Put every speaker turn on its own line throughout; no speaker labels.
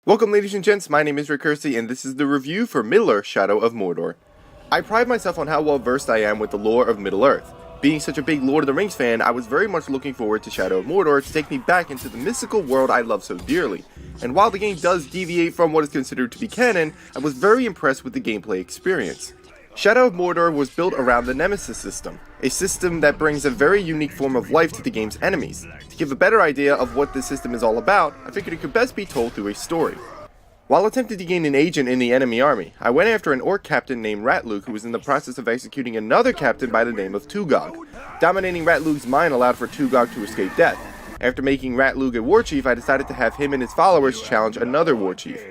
Welcome ladies and gents, my name is Curci and this is the review for Middle-earth Shadow of Mordor. I pride myself on how well versed I am with the lore of Middle-earth. Being such a big Lord of the Rings fan, I was very much looking forward to Shadow of Mordor to take me back into the mystical world I love so dearly. And while the game does deviate from what is considered to be canon, I was very impressed with the gameplay experience. Shadow of Mordor was built around the Nemesis system, a system that brings a very unique form of life to the game's enemies. To give a better idea of what this system is all about, I figured it could best be told through a story. While attempting to gain an agent in the enemy army, I went after an orc captain named Ratlug who was in the process of executing another captain by the name of Tugog. Dominating Ratlug's mind allowed for Tugog to escape death. After making Ratlug a war chief, I decided to have him and his followers challenge another war chief.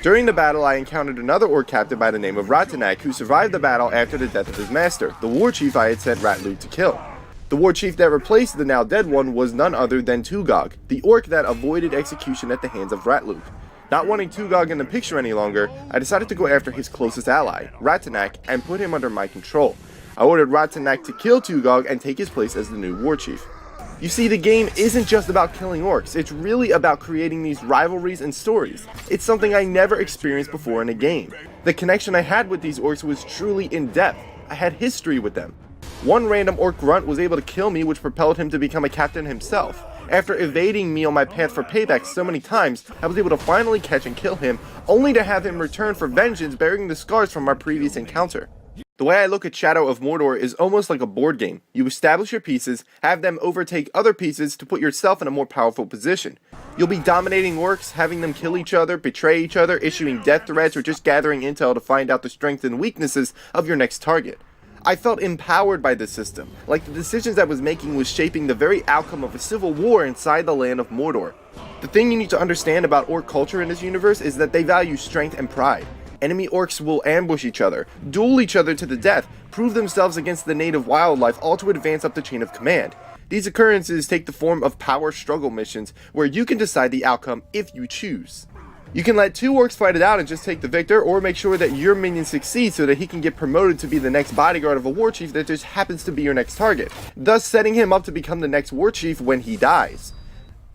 During the battle, I encountered another orc captain by the name of Ratanak, who survived the battle after the death of his master, the war chief I had sent Ratlug to kill. The war chief that replaced the now dead one was none other than Tugog, the orc that avoided execution at the hands of Ratlug. Not wanting Tugog in the picture any longer, I decided to go after his closest ally, Ratanak, and put him under my control. I ordered Ratanak to kill Tugog and take his place as the new war chief. You see, the game isn't just about killing orcs, it's really about creating these rivalries and stories. It's something I never experienced before in a game. The connection I had with these orcs was truly in-depth. I had history with them. One random orc grunt was able to kill me, which propelled him to become a captain himself. After evading me on my path for payback so many times, I was able to finally catch and kill him, only to have him return for vengeance bearing the scars from our previous encounter. The way I look at Shadow of Mordor is almost like a board game. You establish your pieces, have them overtake other pieces to put yourself in a more powerful position. You'll be dominating orcs, having them kill each other, betray each other, issuing death threats, or just gathering intel to find out the strengths and weaknesses of your next target. I felt empowered by this system, like the decisions I was making was shaping the very outcome of a civil war inside the land of Mordor. The thing you need to understand about orc culture in this universe is that they value strength and pride. Enemy orcs will ambush each other, duel each other to the death, prove themselves against the native wildlife, all to advance up the chain of command. These occurrences take the form of power struggle missions, where you can decide the outcome if you choose. You can let two orcs fight it out and just take the victor, or make sure that your minion succeeds so that he can get promoted to be the next bodyguard of a war chief that just happens to be your next target, thus setting him up to become the next war chief when he dies.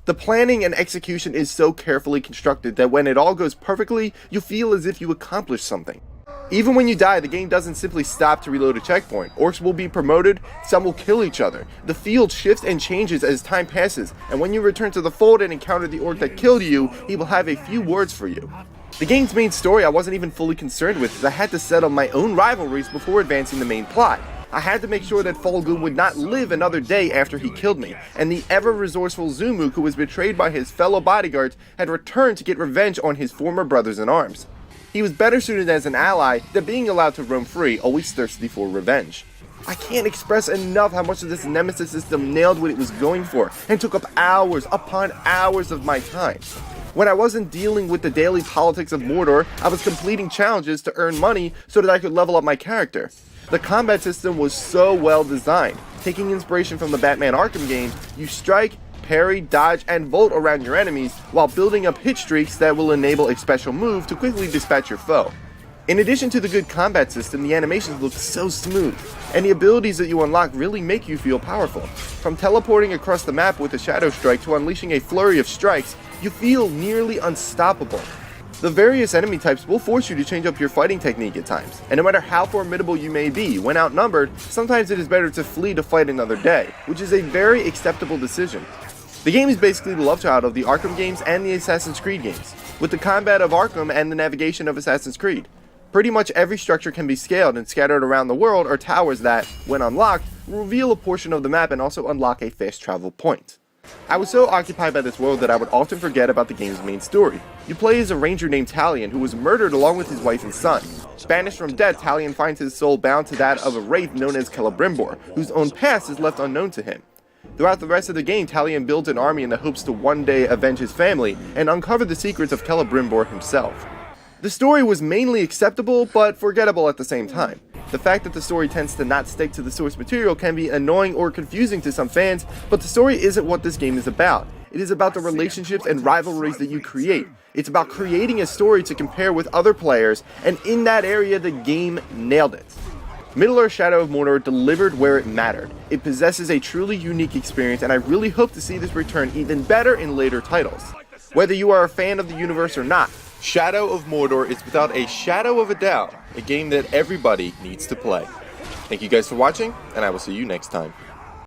The planning and execution is so carefully constructed that when it all goes perfectly, you feel as if you accomplished something. Even when you die, the game doesn't simply stop to reload a checkpoint. Orcs will be promoted, some will kill each other. The field shifts and changes as time passes, and when you return to the fold and encounter the orc that killed you, he will have a few words for you. The game's main story I wasn't even fully concerned with, as I had to settle my own rivalries before advancing the main plot. I had to make sure that Folgun would not live another day after he killed me, and the ever-resourceful Zumuk, who was betrayed by his fellow bodyguards, had returned to get revenge on his former brothers in arms. He was better suited as an ally than being allowed to roam free, always thirsty for revenge. I can't express enough how much of this Nemesis system nailed what it was going for, and took up hours upon hours of my time. When I wasn't dealing with the daily politics of Mordor, I was completing challenges to earn money so that I could level up my character. The combat system was so well designed. Taking inspiration from the Batman Arkham game, you strike, parry, dodge, and volt around your enemies while building up hit streaks that will enable a special move to quickly dispatch your foe. In addition to the good combat system, the animations look so smooth, and the abilities that you unlock really make you feel powerful. From teleporting across the map with a shadow strike to unleashing a flurry of strikes, you feel nearly unstoppable. The various enemy types will force you to change up your fighting technique at times, and no matter how formidable you may be, when outnumbered, sometimes it is better to flee to fight another day, which is a very acceptable decision. The game is basically the love child of the Arkham games and the Assassin's Creed games, with the combat of Arkham and the navigation of Assassin's Creed. Pretty much every structure can be scaled and scattered around the world are towers that, when unlocked, will reveal a portion of the map and also unlock a fast travel point. I was so occupied by this world that I would often forget about the game's main story. You play as a ranger named Talion who was murdered along with his wife and son. Banished from death, Talion finds his soul bound to that of a wraith known as Celebrimbor, whose own past is left unknown to him. Throughout the rest of the game, Talion builds an army in the hopes to one day avenge his family and uncover the secrets of Celebrimbor himself. The story was mainly acceptable, but forgettable at the same time. The fact that the story tends to not stick to the source material can be annoying or confusing to some fans, but the story isn't what this game is about. It is about the relationships and rivalries that you create. It's about creating a story to compare with other players, and in that area the game nailed it. Middle-earth Shadow of Mordor delivered where it mattered. It possesses a truly unique experience, and I really hope to see this return even better in later titles. Whether you are a fan of the universe or not, Shadow of Mordor is without a shadow of a doubt a game that everybody needs to play. Thank you guys for watching, and I will see you next time.